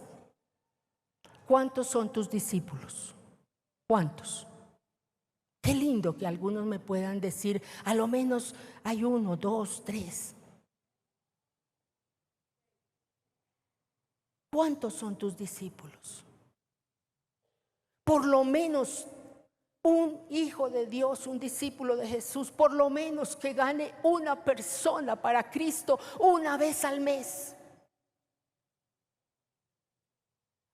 ¿Cuántos son tus discípulos? ¿Cuántos? Qué lindo que algunos me puedan decir, a lo menos hay 1, 2, 3. ¿Cuántos son tus discípulos? Por lo menos un hijo de Dios, un discípulo de Jesús, por lo menos que gane una persona para Cristo una vez al mes.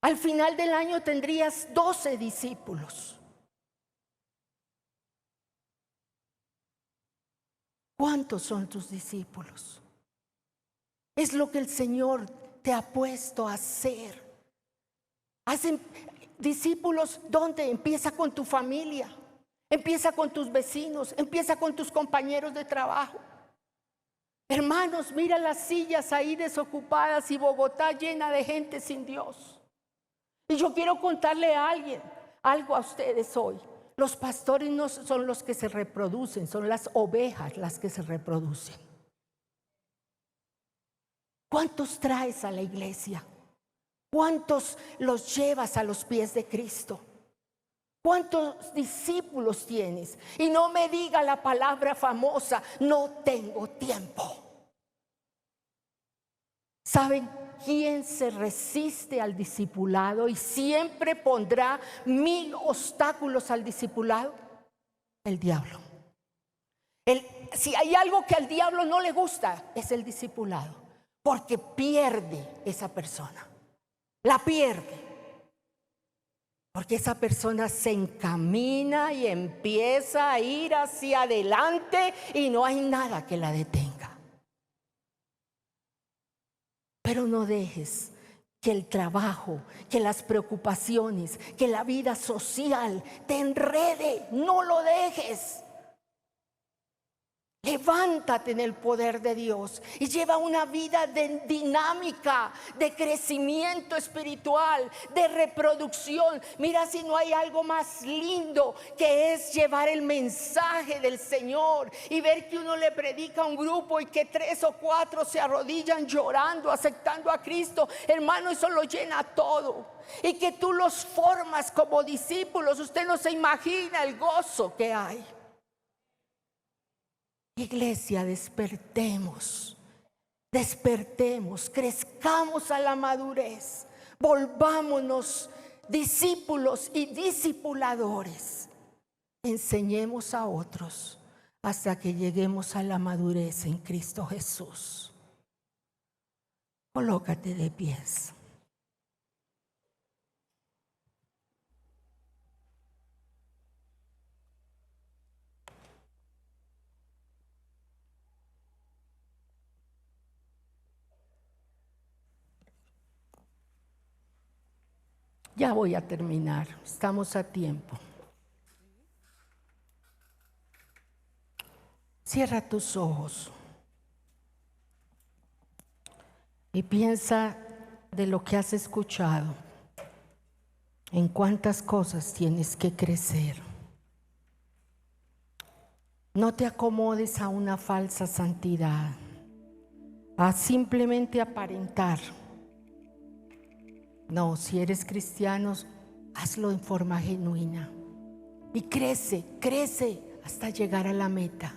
Al final del año tendrías 12 discípulos. ¿Cuántos son tus discípulos? Es lo que el Señor te ha puesto a hacer. Hacen discípulos, ¿dónde? Empieza con tu familia, empieza con tus vecinos, empieza con tus compañeros de trabajo. Hermanos, mira las sillas ahí desocupadas y Bogotá llena de gente sin Dios. Y yo quiero contarle a alguien algo a ustedes hoy. Los pastores no son los que se reproducen, son las ovejas las que se reproducen. ¿Cuántos traes a la iglesia? ¿Cuántos los llevas a los pies de Cristo? ¿Cuántos discípulos tienes? Y no me diga la palabra famosa, no tengo tiempo. ¿Saben quién se resiste al discipulado y siempre pondrá 1000 obstáculos al discipulado? El diablo. Si hay algo que al diablo no le gusta, es el discipulado, porque pierde esa persona. La pierde. Porque esa persona se encamina y empieza a ir hacia adelante y no hay nada que la detenga. Pero no dejes que el trabajo, que las preocupaciones, que la vida social te enrede. No lo dejes. Levántate en el poder de Dios y lleva una vida de dinámica, de crecimiento espiritual, de reproducción. Mira si no hay algo más lindo que es llevar el mensaje del Señor y ver que uno le predica a un grupo y que 3 o 4 se arrodillan llorando, aceptando a Cristo. Hermano, eso lo llena todo. Y que tú los formas como discípulos. Usted no se imagina el gozo que hay. Iglesia, despertemos, crezcamos a la madurez, volvámonos discípulos y discipuladores, enseñemos a otros hasta que lleguemos a la madurez en Cristo Jesús. Colócate de pies. Ya voy a terminar, estamos a tiempo. Cierra tus ojos y piensa de lo que has escuchado, en cuántas cosas tienes que crecer. No te acomodes a una falsa santidad, a simplemente aparentar. No, si eres cristiano, hazlo en forma genuina. Y crece hasta llegar a la meta.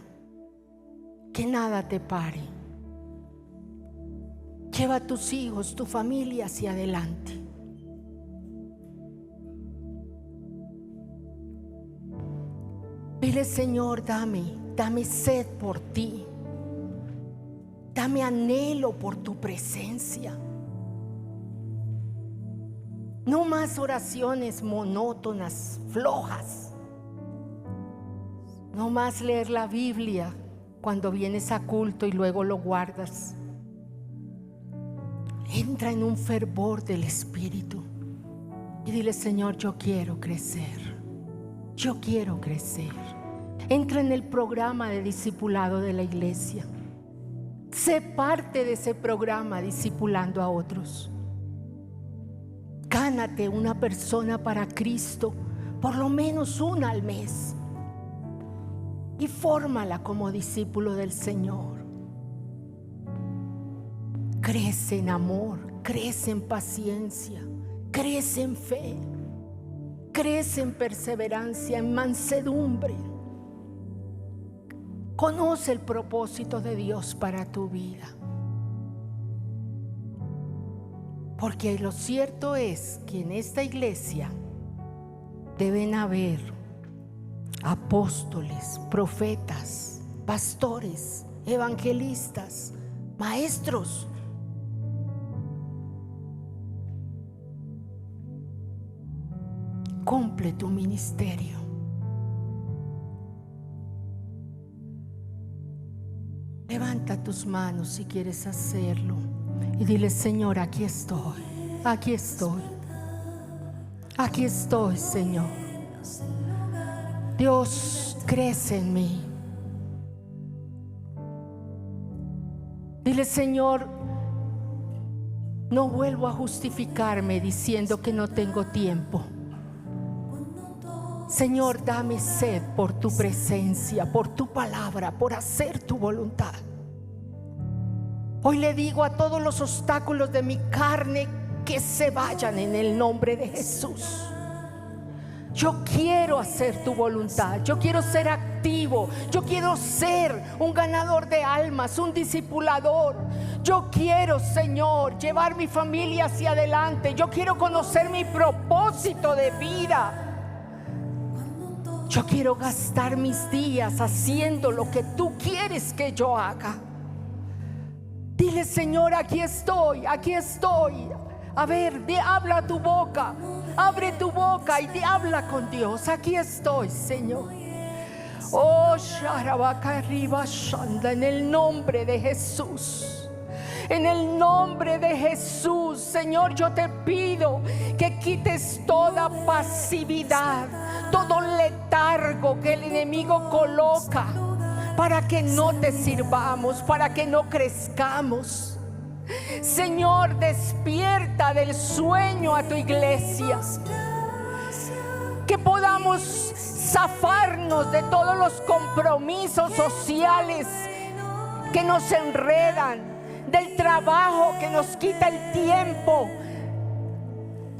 Que nada te pare. Lleva a tus hijos, tu familia hacia adelante. Dile, Señor, dame sed por ti. Dame anhelo por tu presencia. No más oraciones monótonas, flojas. No más leer la Biblia cuando vienes a culto y luego lo guardas. Entra en un fervor del Espíritu y dile, Señor, yo quiero crecer. Yo quiero crecer. Entra en el programa de discipulado de la iglesia. Sé parte de ese programa discipulando a otros. Gánate una persona para Cristo, por lo menos una al mes, y fórmala como discípulo del Señor. Crece en amor, crece en paciencia, crece en fe, crece en perseverancia, en mansedumbre. Conoce el propósito de Dios para tu vida. Porque lo cierto es que en esta iglesia deben haber apóstoles, profetas, pastores, evangelistas, maestros. Cumple tu ministerio. Levanta tus manos si quieres hacerlo. Y dile, Señor, aquí estoy, aquí estoy, aquí estoy, Señor. Dios, crece en mí. Dile, Señor, no vuelvo a justificarme diciendo que no tengo tiempo. Señor, dame sed por tu presencia, por tu palabra, por hacer tu voluntad. Hoy le digo a todos los obstáculos de mi carne que se vayan en el nombre de Jesús. Yo quiero hacer tu voluntad, yo quiero ser activo, yo quiero ser un ganador de almas, un discipulador. Yo quiero, Señor, llevar mi familia hacia adelante. Yo quiero conocer mi propósito de vida. Yo quiero gastar mis días haciendo lo que tú quieres que yo haga. Dile, Señor, aquí estoy, aquí estoy. A ver, habla tu boca, abre tu boca y habla con Dios. Aquí estoy, Señor. Oh, Shanda, en el nombre de Jesús. En el nombre de Jesús, Señor, yo te pido que quites toda pasividad, todo letargo que el enemigo coloca para que no te sirvamos, para que no crezcamos. Señor, despierta del sueño a tu iglesia, que podamos zafarnos de todos los compromisos sociales que nos enredan, del trabajo que nos quita el tiempo,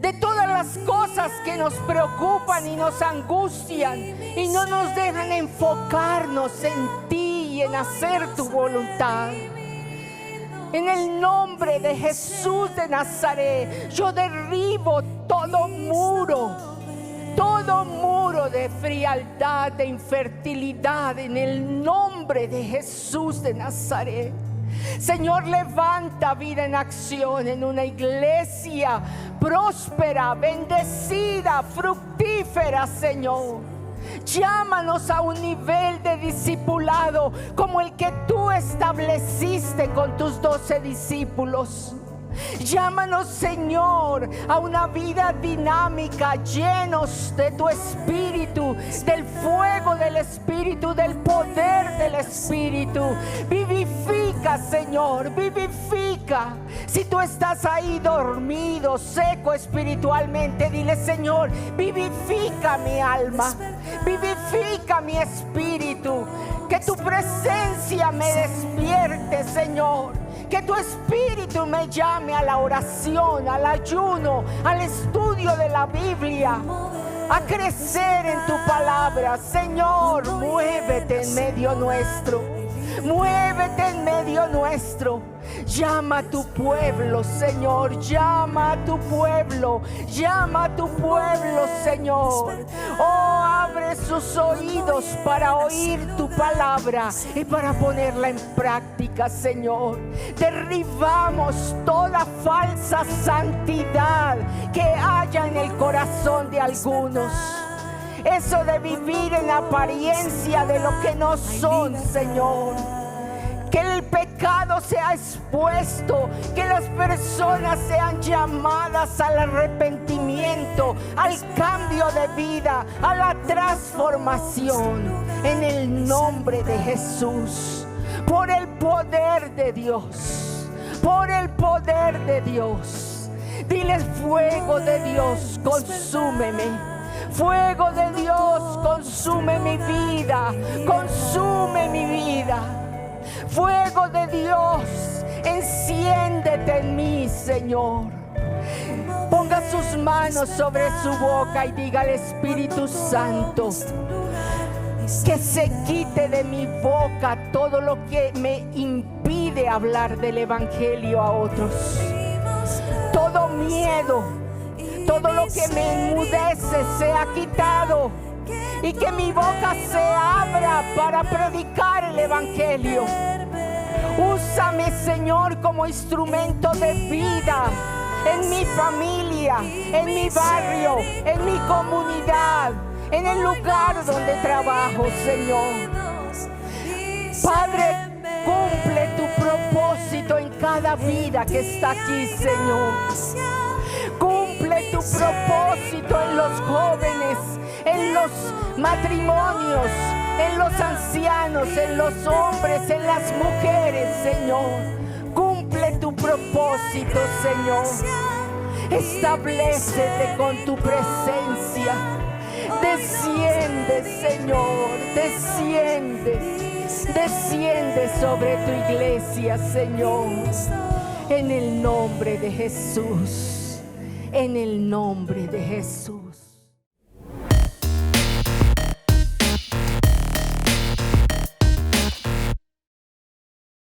de todas las cosas que nos preocupan y nos angustian y no nos dejan enfocarnos en ti y en hacer tu voluntad. En el nombre de Jesús de Nazaret, yo derribo todo muro de frialdad, de infertilidad, en el nombre de Jesús de Nazaret. Señor, levanta Vida en Acción en una iglesia próspera, bendecida, fructífera, Señor. Llámanos a un nivel de discipulado como el que tú estableciste con tus 12 discípulos. Llámanos, Señor, a una vida dinámica, llenos de tu Espíritu, del fuego del Espíritu, del poder del Espíritu. Vivifica, Señor, vivifica. Si tú estás ahí dormido, seco espiritualmente, dile, Señor, vivifica mi alma, vivifica mi espíritu. Que tu presencia me despierte, Señor. Que tu Espíritu me llame a la oración, al ayuno, al estudio de la Biblia, a crecer en tu palabra. Señor, muévete en medio nuestro. Muévete en medio nuestro. Llama a tu pueblo, Señor. Llama a tu pueblo. Llama a tu pueblo, Señor. Oh, abre sus oídos para oír tu palabra y para ponerla en práctica, Señor. Derribamos toda falsa santidad que haya en el corazón de algunos. Eso de vivir en apariencia de lo que no son, Señor. Que el pecado sea expuesto, que las personas sean llamadas al arrepentimiento, al cambio de vida, a la transformación, en el nombre de Jesús, por el poder de Dios, por el poder de Dios. Dile, fuego de Dios, consúmeme. Fuego de Dios, consume mi vida, consume mi vida. Fuego de Dios, enciéndete en mí, Señor. Ponga sus manos sobre su boca y diga al Espíritu Santo que se quite de mi boca todo lo que me impide hablar del Evangelio a otros. Todo miedo, todo lo que me enmudece sea quitado. Y que mi boca se abra para predicar el Evangelio. Úsame, Señor, como instrumento de vida en mi familia, en mi barrio, en mi comunidad, en el lugar donde trabajo, Señor. Padre, cumple tu propósito en cada vida que está aquí, Señor. Cumple tu propósito en los jóvenes, en los matrimonios, en los ancianos, en los hombres, en las mujeres, Señor. Cumple tu propósito, Señor. Establécete con tu presencia. Desciende, Señor, desciende. Desciende sobre tu iglesia, Señor. En el nombre de Jesús. En el nombre de Jesús.